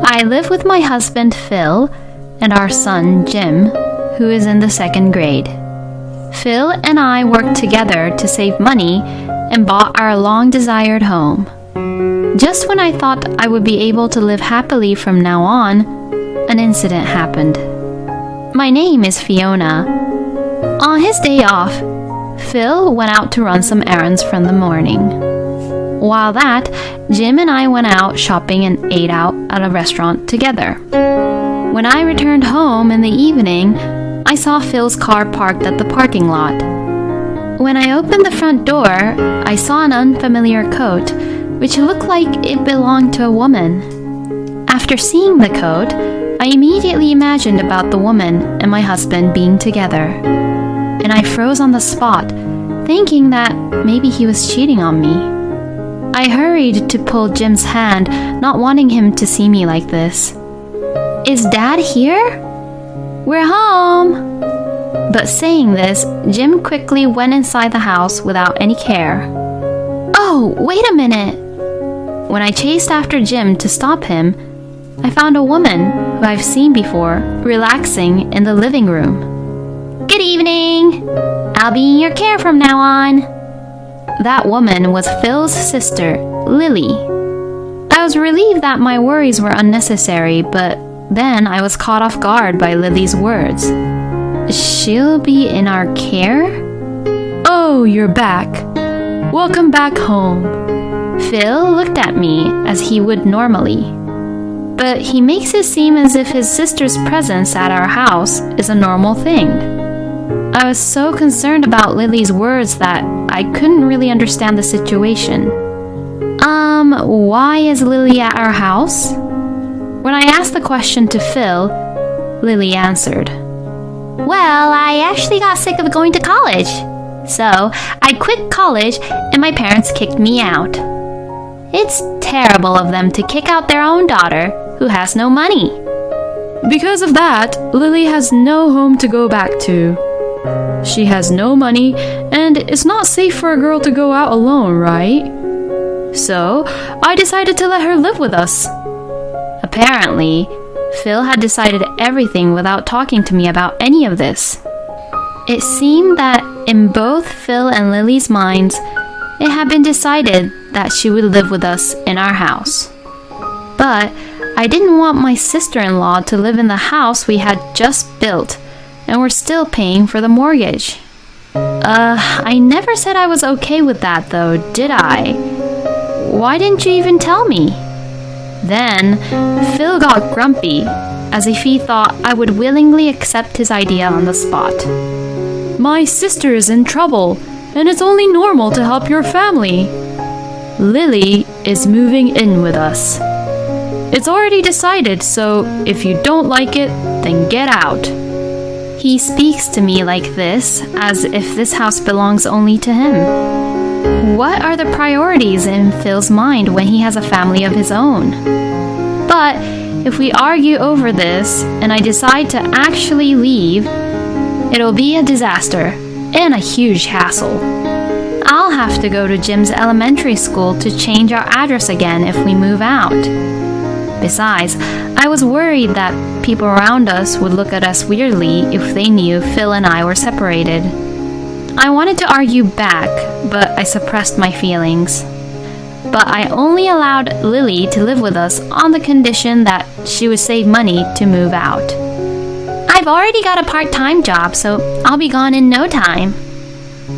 I live with my husband Phil and our son Jim, who is in the second grade. Phil and I worked together to save money and bought our long-desired home. Just when I thought I would be able to live happily from now on, an incident happened. My name is Fiona. On his day off, Phil went out to run some errands from the morning. While that, Jim and I went out shopping and ate out at a restaurant together. When I returned home in the evening, I saw Phil's car parked at the parking lot. When I opened the front door, I saw an unfamiliar coat, which looked like it belonged to a woman. After seeing the coat, I immediately imagined about the woman and my husband being together. And I froze on the spot, thinking that maybe he was cheating on me. I hurried to pull Jim's hand, not wanting him to see me like this. Is Dad here? We're home! But saying this, Jim quickly went inside the house without any care. Oh, wait a minute! When I chased after Jim to stop him, I found a woman who I've seen before relaxing in the living room. Good evening! I'll be in your care from now on. That woman was Phil's sister, Lily. I was relieved that my worries were unnecessary, but then I was caught off guard by Lily's words. She'll be in our care? Oh, you're back. Welcome back home. Phil looked at me as he would normally. But he makes it seem as if his sister's presence at our house is a normal thing. I was so concerned about Lily's words that I couldn't really understand the situation. Why is Lily at our house? When I asked the question to Phil, Lily answered, Well, I actually got sick of going to college. So, I quit college and my parents kicked me out. It's terrible of them to kick out their own daughter who has no money. Because of that, Lily has no home to go back to. She has no money, and it's not safe for a girl to go out alone, right? So, I decided to let her live with us. Apparently, Phil had decided everything without talking to me about any of this. It seemed that in both Phil and Lily's minds, it had been decided that she would live with us in our house. But I didn't want my sister-in-law to live in the house we had just built, and we're still paying for the mortgage. I never said I was okay with that though, did I? Why didn't you even tell me? Then, Phil got grumpy, as if he thought I would willingly accept his idea on the spot. My sister is in trouble, and it's only normal to help your family. Lily is moving in with us. It's already decided, so if you don't like it, then get out. He speaks to me like this, as if this house belongs only to him. What are the priorities in Phil's mind when he has a family of his own? But if we argue over this, and I decide to actually leave, it'll be a disaster and a huge hassle. I'll have to go to Jim's elementary school to change our address again if we move out. Besides, I was worried that people around us would look at us weirdly if they knew Phil and I were separated. I wanted to argue back, but I suppressed my feelings. But I only allowed Lily to live with us on the condition that she would save money to move out. I've already got a part-time job, so I'll be gone in no time.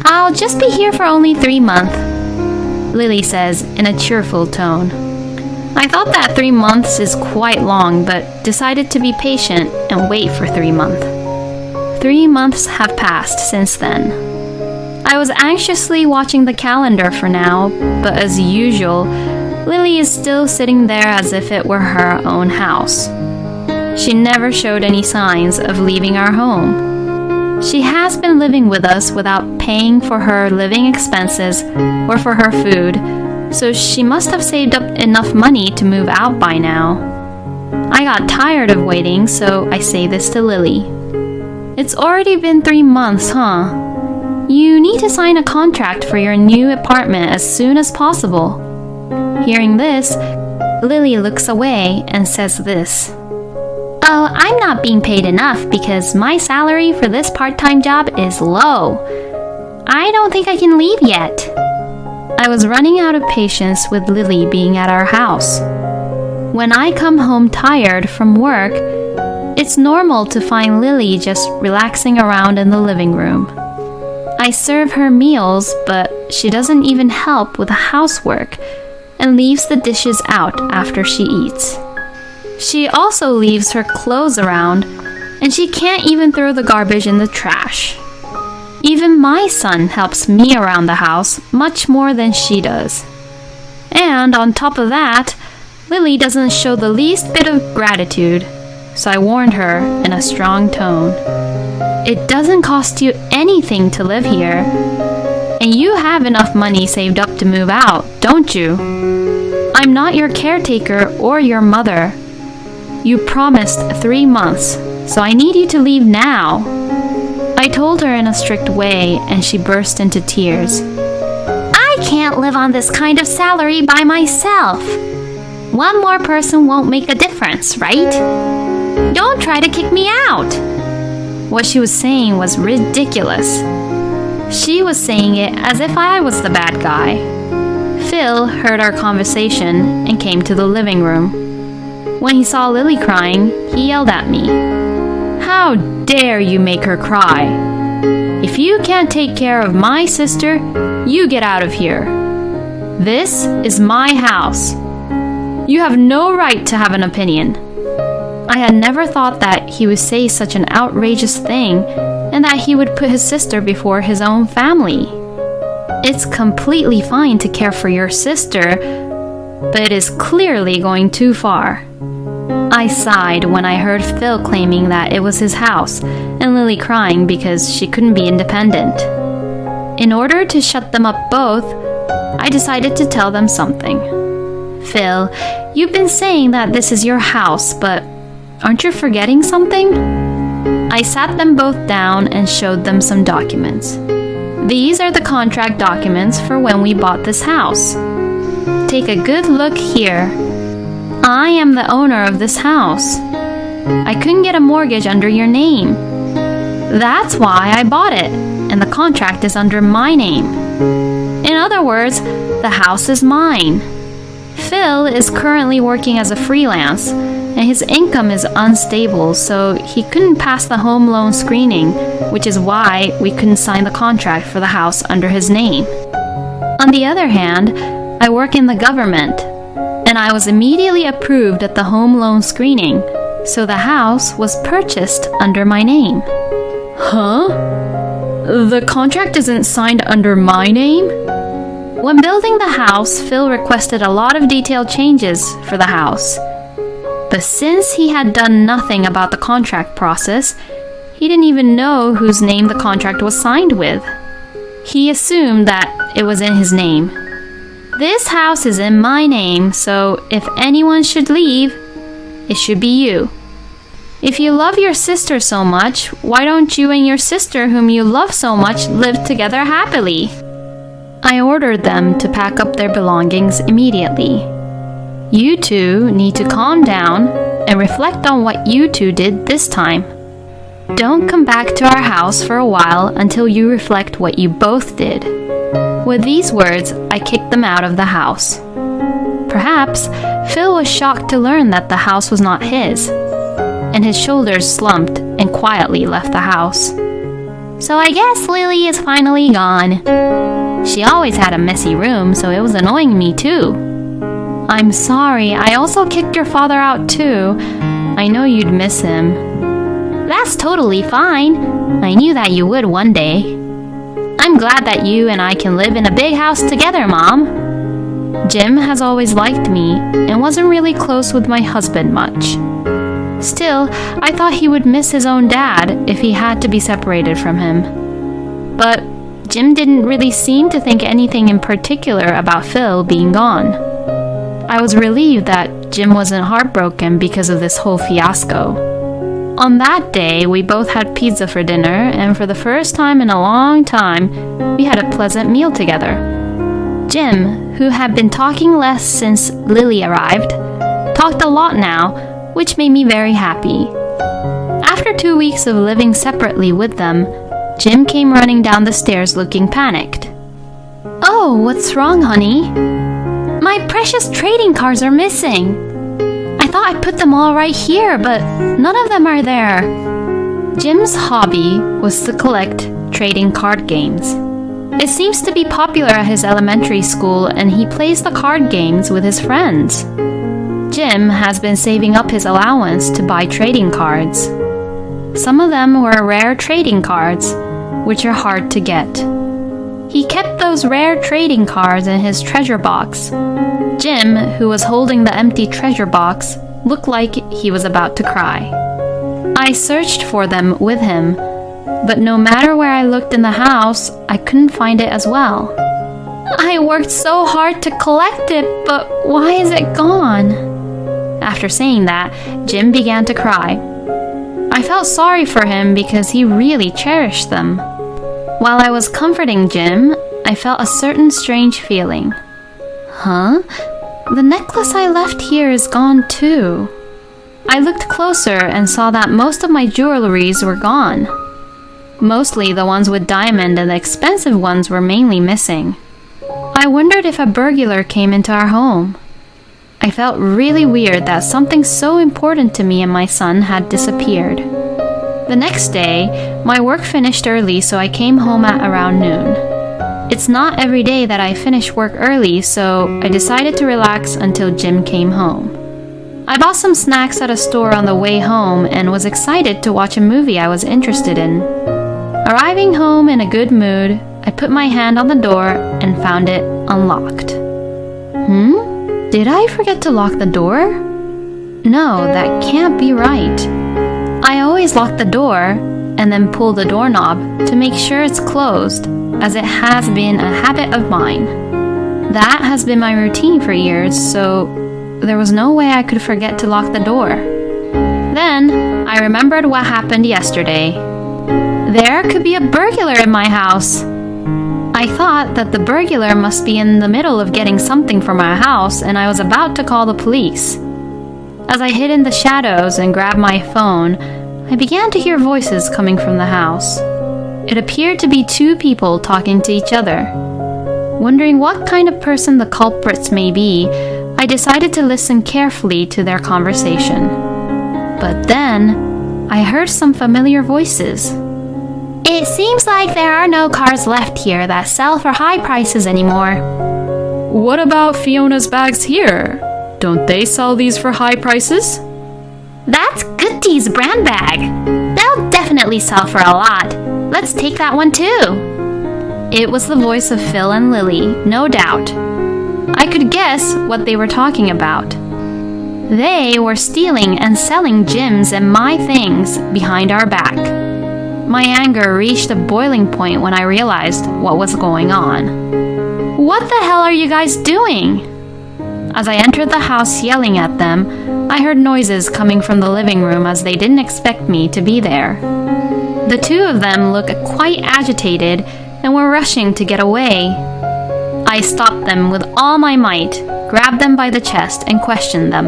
I'll just be here for only 3 months, Lily says in a cheerful tone. I thought that 3 months is quite long, but decided to be patient and wait for 3 months. 3 months have passed since then. I was anxiously watching the calendar for now, but as usual, Lily is still sitting there as if it were her own house. She never showed any signs of leaving our home. She has been living with us without paying for her living expenses or for her food, so she must have saved up enough money to move out by now. I got tired of waiting, so I say this to Lily. It's already been 3 months, huh? You need to sign a contract for your new apartment as soon as possible. Hearing this, Lily looks away and says this. Oh, I'm not being paid enough because my salary for this part-time job is low. I don't think I can leave yet. I was running out of patience with Lily being at our house. When I come home tired from work, it's normal to find Lily just relaxing around in the living room. I serve her meals, but she doesn't even help with the housework and leaves the dishes out after she eats. She also leaves her clothes around, and she can't even throw the garbage in the trash. Even my son helps me around the house much more than she does. And on top of that, Lily doesn't show the least bit of gratitude, so I warned her in a strong tone. It doesn't cost you anything to live here, and you have enough money saved up to move out, don't you? I'm not your caretaker or your mother. You promised 3 months, so I need you to leave now. I told her in a strict way, and she burst into tears. I can't live on this kind of salary by myself. One more person won't make a difference, right? Don't try to kick me out. What she was saying was ridiculous. She was saying it as if I was the bad guy. Phil heard our conversation and came to the living room. When he saw Lily crying, he yelled at me. How dare you make her cry? If you can't take care of my sister, you get out of here. This is my house. You have no right to have an opinion. I had never thought that he would say such an outrageous thing and that he would put his sister before his own family. It's completely fine to care for your sister, but it is clearly going too far. I sighed when I heard Phil claiming that it was his house and Lily crying because she couldn't be independent. In order to shut them up both, I decided to tell them something. Phil, you've been saying that this is your house, but aren't you forgetting something? I sat them both down and showed them some documents. These are the contract documents for when we bought this house. Take a good look here. I am the owner of this house. I couldn't get a mortgage under your name. That's why I bought it, and the contract is under my name. In other words, the house is mine. Phil is currently working as a freelance, and his income is unstable, so he couldn't pass the home loan screening, which is why we couldn't sign the contract for the house under his name. On the other hand, I work in the government, and I was immediately approved at the home loan screening, so the house was purchased under my name. Huh? The contract isn't signed under my name? When building the house, Phil requested a lot of detailed changes for the house. But since he had done nothing about the contract process, he didn't even know whose name the contract was signed with. He assumed that it was in his name. This house is in my name, so if anyone should leave, it should be you. If you love your sister so much, why don't you and your sister, whom you love so much, live together happily? I ordered them to pack up their belongings immediately. You two need to calm down and reflect on what you two did this time. Don't come back to our house for a while until you reflect what you both did. With these words, I kicked them out of the house. Perhaps Phil was shocked to learn that the house was not his, and his shoulders slumped and quietly left the house. So I guess Lily is finally gone. She always had a messy room, so it was annoying me too. I'm sorry, I also kicked your father out too. I know you'd miss him. That's totally fine. I knew that you would one day. I'm glad that you and I can live in a big house together, Mom. Jim has always liked me and wasn't really close with my husband much. Still, I thought he would miss his own dad if he had to be separated from him. But Jim didn't really seem to think anything in particular about Phil being gone. I was relieved that Jim wasn't heartbroken because of this whole fiasco. On that day, we both had pizza for dinner, and for the first time in a long time, we had a pleasant meal together. Jim, who had been talking less since Lily arrived, talked a lot now, which made me very happy. After 2 weeks of living separately with them, Jim came running down the stairs looking panicked. "Oh, what's wrong, honey?" "My precious trading cards are missing. I thought I put them all right here, but none of them are there." Jim's hobby was to collect trading card games. It seems to be popular at his elementary school, and he plays the card games with his friends. Jim has been saving up his allowance to buy trading cards. Some of them were rare trading cards, which are hard to get. He kept those rare trading cards in his treasure box. Jim, who was holding the empty treasure box, looked like he was about to cry. I searched for them with him, but no matter where I looked in the house, I couldn't find it as well. "I worked so hard to collect it, but why is it gone?" After saying that, Jim began to cry. I felt sorry for him because he really cherished them. While I was comforting Jim, I felt a certain strange feeling. Huh? The necklace I left here is gone too. I looked closer and saw that most of my jewelries were gone. Mostly the ones with diamond, and the expensive ones were mainly missing. I wondered if a burglar came into our home. I felt really weird that something so important to me and my son had disappeared. The next day, my work finished early, so I came home at around noon. It's not every day that I finish work early, so I decided to relax until Jim came home. I bought some snacks at a store on the way home and was excited to watch a movie I was interested in. Arriving home in a good mood, I put my hand on the door and found it unlocked. Did I forget to lock the door? No, that can't be right. I always lock the door and then pull the doorknob to make sure it's closed, as it has been a habit of mine. That has been my routine for years, so there was no way I could forget to lock the door. Then I remembered what happened yesterday. There could be a burglar in my house. I thought that the burglar must be in the middle of getting something from our house, and I was about to call the police. As I hid in the shadows and grabbed my phone, I began to hear voices coming from the house. It appeared to be two people talking to each other. Wondering what kind of person the culprits may be, I decided to listen carefully to their conversation. But then, I heard some familiar voices. "It seems like there are no cars left here that sell for high prices anymore." "What about Fiona's bags here? Don't they sell these for high prices?" "That's Goodie's brand bag. They'll definitely sell for a lot. Let's take that one too." It was the voice of Phil and Lily, no doubt. I could guess what they were talking about. They were stealing and selling Jim's and my things behind our back. My anger reached a boiling point when I realized what was going on. "What the hell are you guys doing?" As I entered the house yelling at them, I heard noises coming from the living room as they didn't expect me to be there. The two of them looked quite agitated and were rushing to get away. I stopped them with all my might, grabbed them by the chest, and questioned them.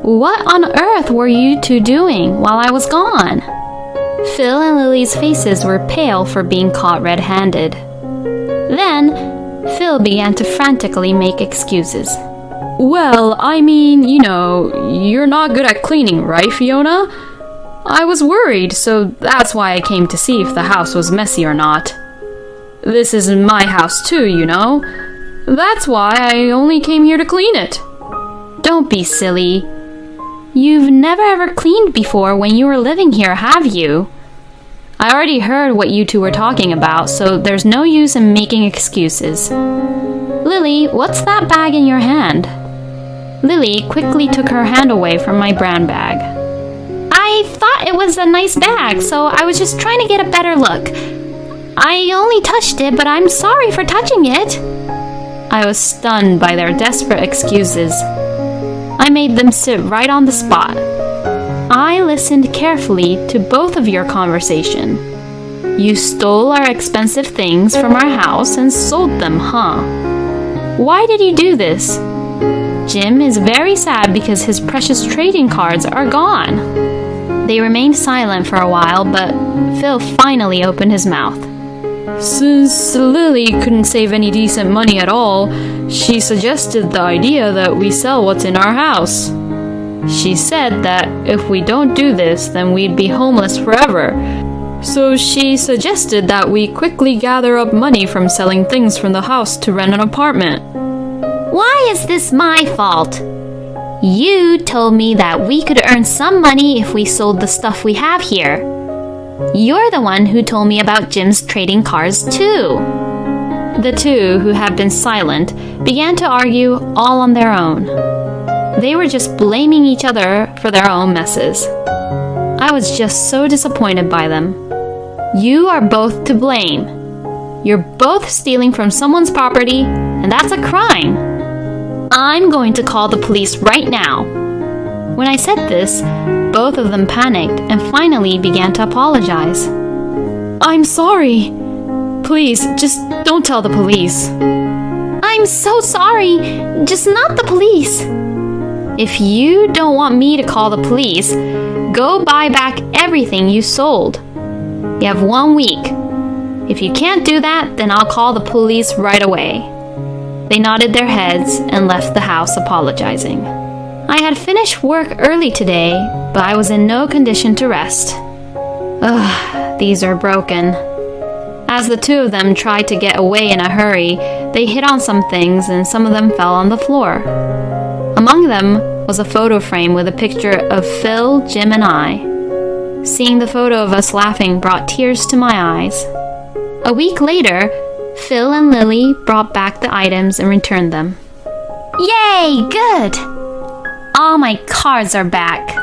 "What on earth were you two doing while I was gone?" Phil and Lily's faces were pale for being caught red-handed. Then, Phil began to frantically make excuses. "Well, I mean, you're not good at cleaning, right, Fiona? I was worried, so that's why I came to see if the house was messy or not. This is my house too, That's why I only came here to clean it." "Don't be silly. You've never ever cleaned before when you were living here, have you?" I already heard what you two were talking about, so there's no use in making excuses. "Lily, what's that bag in your hand?" Lily quickly took her hand away from my brand bag. "I thought it was a nice bag, so I was just trying to get a better look. I only touched it, but I'm sorry for touching it." I was stunned by their desperate excuses. I made them sit right on the spot. I listened carefully to both of your conversation. You stole our expensive things from our house and sold them, huh? Why did you do this? Jim is very sad because his precious trading cards are gone. They remained silent for a while, but Phil finally opened his mouth. Since Lily couldn't save any decent money at all, she suggested the idea that we sell what's in our house. She said that if we don't do this, then we'd be homeless forever. So she suggested that we quickly gather up money from selling things from the house to rent an apartment. Why is this my fault? You told me that we could earn some money if we sold the stuff we have here. You're the one who told me about Jim's trading cards too. The two, who had been silent, began to argue all on their own. They were just blaming each other for their own messes. I was just so disappointed by them. You are both to blame. You're both stealing from someone's property, and that's a crime. I'm going to call the police right now. When I said this, both of them panicked and finally began to apologize. I'm sorry. Please, just don't tell the police. I'm so sorry. Just not the police. If you don't want me to call the police, go buy back everything you sold. You have 1 week. If you can't do that, then I'll call the police right away. They nodded their heads and left the house apologizing. I had finished work early today, but I was in no condition to rest. Ugh, these are broken. As the two of them tried to get away in a hurry, they hit on some things and some of them fell on the floor. Among them was a photo frame with a picture of Phil, Jim, and I. Seeing the photo of us laughing brought tears to my eyes. A week later, Phil and Lily brought back the items and returned them. Yay, good! All my cards are back.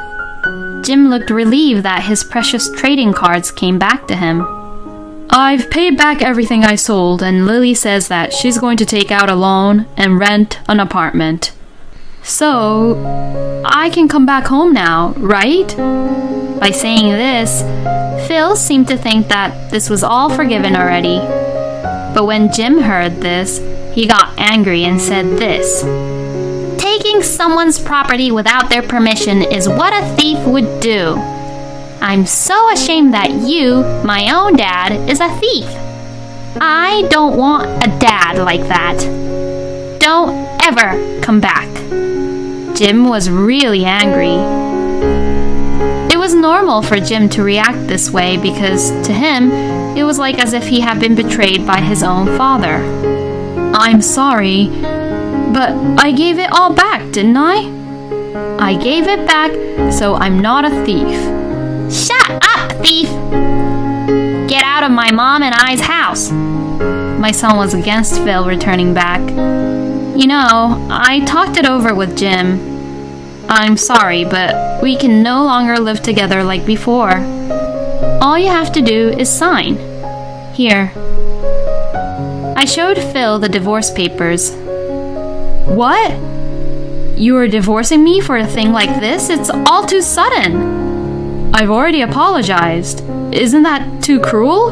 Jim looked relieved that his precious trading cards came back to him. I've paid back everything I sold, and Lily says that she's going to take out a loan and rent an apartment. So, I can come back home now, right? By saying this, Phil seemed to think that this was all forgiven already. But when Jim heard this, he got angry and said this. Taking someone's property without their permission is what a thief would do. I'm so ashamed that you, my own dad, is a thief. I don't want a dad like that. Don't ever come back. Jim was really angry. It was normal for Jim to react this way because, to him, it was like as if he had been betrayed by his own father. I'm sorry, but I gave it all back, didn't I? I gave it back, so I'm not a thief. Shut up, thief! Get out of my mom and I's house. My son was against Phil returning back. You know, I talked it over with Jim. I'm sorry, but we can no longer live together like before. All you have to do is sign. Here. I showed Phil the divorce papers. What? You are divorcing me for a thing like this? It's all too sudden. I've already apologized. Isn't that too cruel?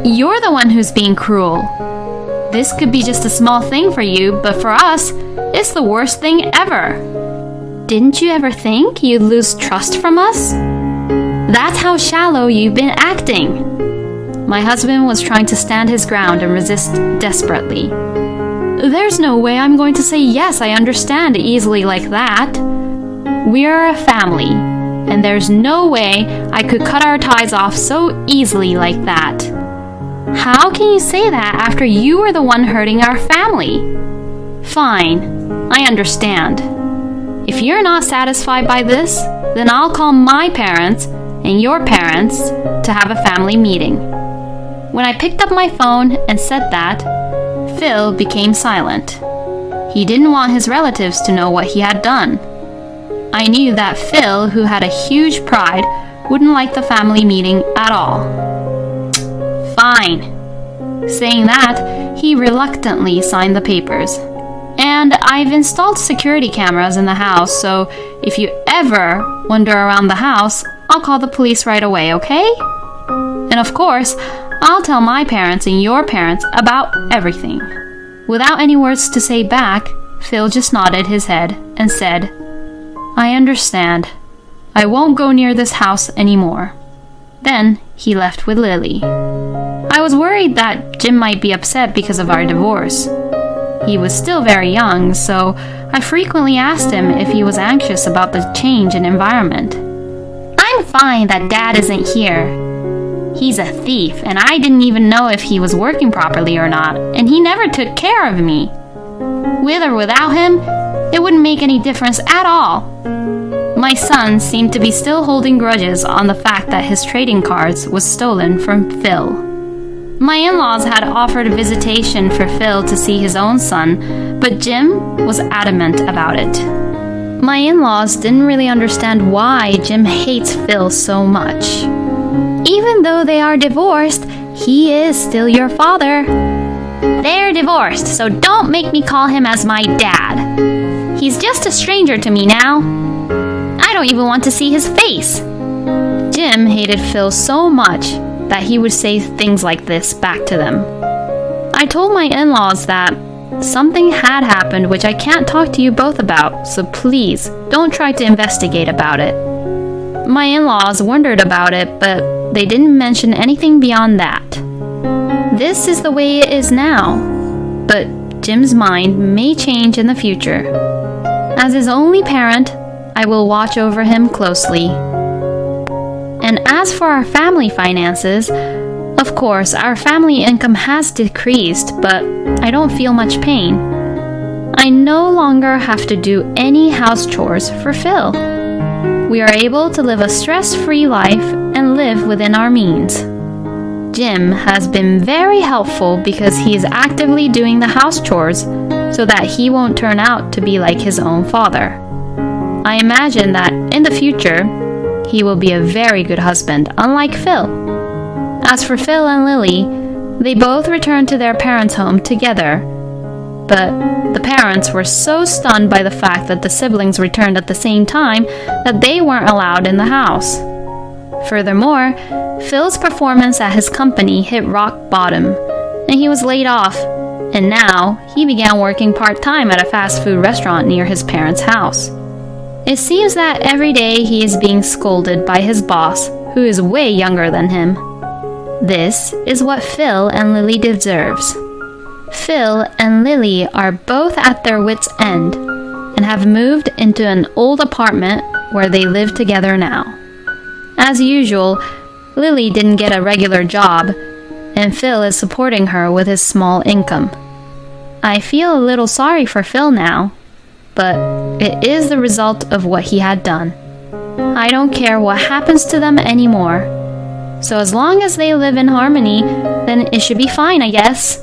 You're the one who's being cruel. This could be just a small thing for you, but for us, it's the worst thing ever. Didn't you ever think you'd lose trust from us? That's how shallow you've been acting. My husband was trying to stand his ground and resist desperately. There's no way I'm going to say yes, I understand easily like that. We are a family, and there's no way I could cut our ties off so easily like that. How can you say that after you were the one hurting our family? Fine, I understand. If you're not satisfied by this, then I'll call my parents and your parents to have a family meeting. When I picked up my phone and said that, Phil became silent. He didn't want his relatives to know what he had done. I knew that Phil, who had a huge pride, wouldn't like the family meeting at all. Fine. Saying that, he reluctantly signed the papers. And I've installed security cameras in the house, so if you ever wander around the house, I'll call the police right away, okay? And of course, I'll tell my parents and your parents about everything. Without any words to say back, Phil just nodded his head and said, "I understand. I won't go near this house anymore." Then he left with Lily. I was worried that Jim might be upset because of our divorce. He was still very young, so I frequently asked him if he was anxious about the change in environment. "I'm fine that Dad isn't here. He's a thief, and I didn't even know if he was working properly or not, and he never took care of me. With or without him, it wouldn't make any difference at all." My son seemed to be still holding grudges on the fact that his trading cards was stolen from Phil. My in-laws had offered a visitation for Phil to see his own son, but Jim was adamant about it. My in-laws didn't really understand why Jim hates Phil so much. "Even though they are divorced, he is still your father." "They're divorced, so don't make me call him as my dad. He's just a stranger to me now. I don't even want to see his face." Jim hated Phil so much that he would say things like this back to them. I told my in-laws that something had happened which I can't talk to you both about, so please don't try to investigate about it. My in-laws wondered about it, but they didn't mention anything beyond that. This is the way it is now, but Jim's mind may change in the future. As his only parent, I will watch over him closely. And as for our family finances, of course, our family income has decreased, but I don't feel much pain. I no longer have to do any house chores for Phil. We are able to live a stress-free life and live within our means. Jim has been very helpful because he is actively doing the house chores so that he won't turn out to be like his own father. I imagine that in the future, he will be a very good husband, unlike Phil. As for Phil and Lily, they both returned to their parents' home together. But the parents were so stunned by the fact that the siblings returned at the same time that they weren't allowed in the house. Furthermore, Phil's performance at his company hit rock bottom, and he was laid off, and now he began working part-time at a fast food restaurant near his parents' house. It seems that every day he is being scolded by his boss, who is way younger than him. This is what Phil and Lily deserves. Phil and Lily are both at their wits' end and have moved into an old apartment where they live together now. As usual, Lily didn't get a regular job, and Phil is supporting her with his small income. I feel a little sorry for Phil now, but it is the result of what he had done. I don't care what happens to them anymore. So as long as they live in harmony, then it should be fine, I guess.